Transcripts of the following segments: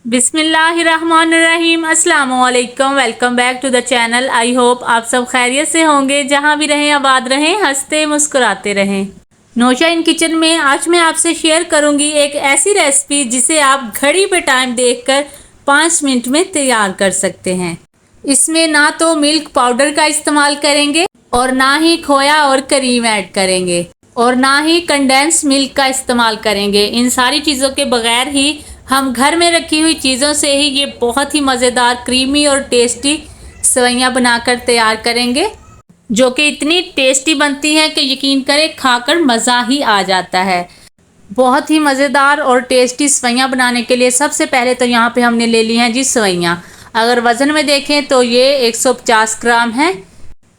बिस्मिल्लाहिर्रहमानिर्रहीम, अस्सलाम वालेकुम। Welcome back to the channel. I hope आप सब खैरियत से होंगे। जहां भी रहें आबाद रहें, हंसते मुस्कुराते रहें। नौशा इन किचन में आज मैं आपसे शेयर करूंगी एक ऐसी रेसिपी जिसे आप घड़ी पे टाइम देखकर 5 मिनट में तैयार कर सकते हैं। इसमें ना तो मिल्क पाउडर का इस्तेमाल करेंगे और ना ही खोया और क्रीम ऐड करेंगे और ना ही कंडेंस मिल्क का इस्तेमाल करेंगे। इन सारी चीज़ों के बगैर ही हम घर में रखी हुई चीज़ों से ही ये बहुत ही मज़ेदार, क्रीमी और टेस्टी सेवइयाँ बनाकर तैयार करेंगे, जो कि इतनी टेस्टी बनती हैं कि यकीन करें खाकर मज़ा ही आ जाता है। बहुत ही मज़ेदार और टेस्टी सेवइयाँ बनाने के लिए सबसे पहले तो यहाँ पे हमने ले ली हैं जी सेवइयाँ। अगर वज़न में देखें तो ये 150 ग्राम है।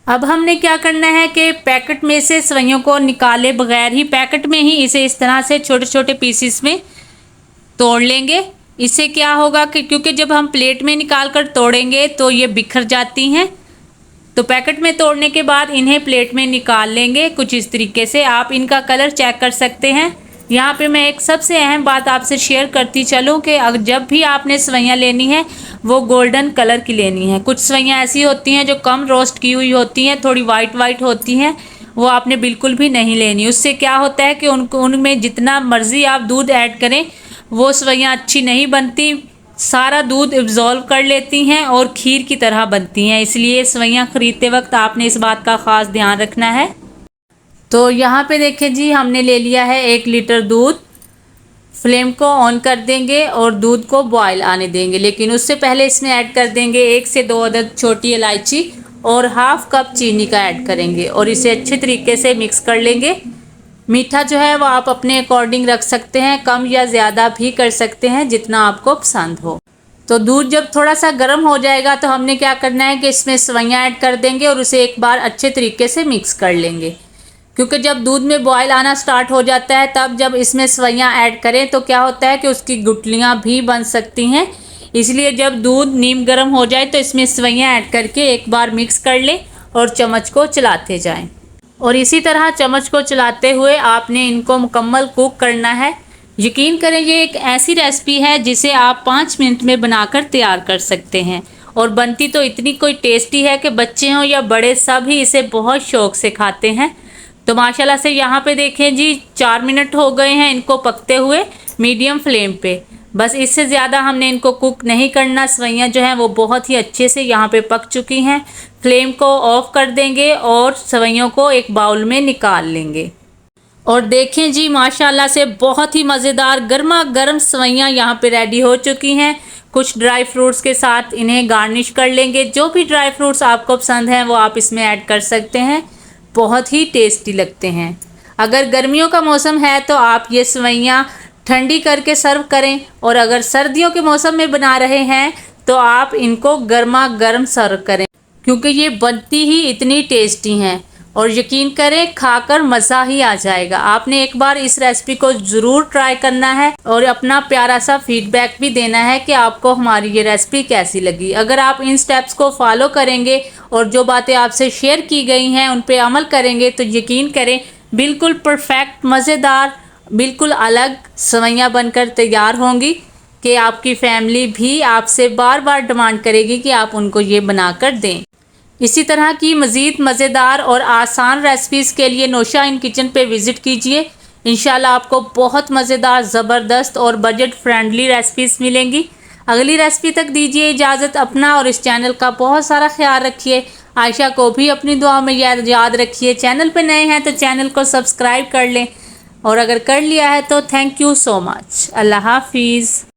अब हमने क्या करना है कि पैकेट में से सेवइयों को निकाले बगैर ही पैकेट में ही इसे इस तरह से छोटे छोटे पीसीस में तोड़ लेंगे। इससे क्या होगा कि क्योंकि जब हम प्लेट में निकाल कर तोड़ेंगे तो ये बिखर जाती हैं, तो पैकेट में तोड़ने के बाद इन्हें प्लेट में निकाल लेंगे कुछ इस तरीके से। आप इनका कलर चेक कर सकते हैं। यहाँ पे मैं एक सबसे अहम बात आपसे शेयर करती चलूँ कि जब भी आपने सेवइयाँ लेनी है वो गोल्डन कलर की लेनी है। कुछ सेवइयाँ ऐसी होती हैं जो कम रोस्ट की हुई होती हैं, थोड़ी वाइट वाइट होती हैं, वो आपने बिल्कुल भी नहीं लेनी। उससे क्या होता है कि उनमें जितना मर्ज़ी आप दूध ऐड करें वो सेवइयाँ अच्छी नहीं बनती, सारा दूध एब्जॉर्ब कर लेती हैं और खीर की तरह बनती हैं। इसलिए सेवइयाँ ख़रीदते वक्त आपने इस बात का ख़ास ध्यान रखना है। तो यहाँ पे देखें जी, हमने ले लिया है 1 लीटर दूध। फ्लेम को ऑन कर देंगे और दूध को बॉयल आने देंगे, लेकिन उससे पहले इसमें ऐड कर देंगे 1 से 2 अदद छोटी इलायची और हाफ कप चीनी का ऐड करेंगे और इसे अच्छे तरीके से मिक्स कर लेंगे। मीठा जो है वो आप अपने अकॉर्डिंग रख सकते हैं, कम या ज़्यादा भी कर सकते हैं जितना आपको पसंद हो। तो दूध जब थोड़ा सा गर्म हो जाएगा तो हमने क्या करना है कि इसमें सेवइयाँ ऐड कर देंगे और उसे एक बार अच्छे तरीके से मिक्स कर लेंगे। क्योंकि जब दूध में बॉयल आना स्टार्ट हो जाता है तब जब इसमें सेवइयाँ ऐड करें तो क्या होता है कि उसकी गुठलियाँ भी बन सकती हैं। इसलिए जब दूध नीम गर्म हो जाए तो इसमें सेवइयाँ ऐड करके एक बार मिक्स कर लें और चम्मच को चलाते जाएं। और इसी तरह चम्मच को चलाते हुए आपने इनको मुकम्मल कुक करना है। यकीन करें ये एक ऐसी रेसिपी है जिसे आप 5 मिनट में बनाकर तैयार कर सकते हैं और बनती तो इतनी कोई टेस्टी है कि बच्चे हों या बड़े सब ही इसे बहुत शौक़ से खाते हैं। तो माशाल्लाह से यहाँ पे देखें जी 4 मिनट हो गए हैं इनको पकते हुए मीडियम फ्लेम पे। बस इससे ज़्यादा हमने इनको कुक नहीं करना। सेवइयाँ जो हैं वो बहुत ही अच्छे से यहाँ पे पक चुकी हैं। फ्लेम को ऑफ कर देंगे और सेवइयों को एक बाउल में निकाल लेंगे। और देखें जी माशाल्लाह से बहुत ही मज़ेदार गर्मा गर्म सेवइयाँ यहाँ पे रेडी हो चुकी हैं। कुछ ड्राई फ्रूट्स के साथ इन्हें गार्निश कर लेंगे। जो भी ड्राई फ्रूट्स आपको पसंद हैं वो आप इसमें ऐड कर सकते हैं, बहुत ही टेस्टी लगते हैं। अगर गर्मियों का मौसम है तो आप ये सेवइयाँ ठंडी करके सर्व करें और अगर सर्दियों के मौसम में बना रहे हैं तो आप इनको गर्मा गर्म सर्व करें, क्योंकि ये बनती ही इतनी टेस्टी हैं और यकीन करें खाकर मज़ा ही आ जाएगा। आपने एक बार इस रेसिपी को ज़रूर ट्राई करना है और अपना प्यारा सा फीडबैक भी देना है कि आपको हमारी ये रेसिपी कैसी लगी। अगर आप इन स्टेप्स को फॉलो करेंगे और जो बातें आपसे शेयर की गई हैं उन पे अमल करेंगे तो यकीन करें बिल्कुल परफेक्ट, मज़ेदार, बिल्कुल अलग सेवइयाँ बनकर तैयार होंगी कि आपकी फैमिली भी आपसे बार बार डिमांड करेगी कि आप उनको ये बनाकर दें। इसी तरह की मज़ीद मज़ेदार और आसान रेसिपीज़ के लिए नौशा इन किचन पे विज़िट कीजिए। इंशाल्लाह आपको बहुत मज़ेदार, ज़बरदस्त और बजट फ्रेंडली रेसिपीज़ मिलेंगी। अगली रेसिपी तक दीजिए इजाज़त। अपना और इस चैनल का बहुत सारा ख्याल रखिए। आयशा को भी अपनी दुआ में याद रखिए। चैनल पे नए हैं तो चैनल को सब्सक्राइब कर लें और अगर कर लिया है तो थैंक यू सो मच। अल्लाह हाफिज़।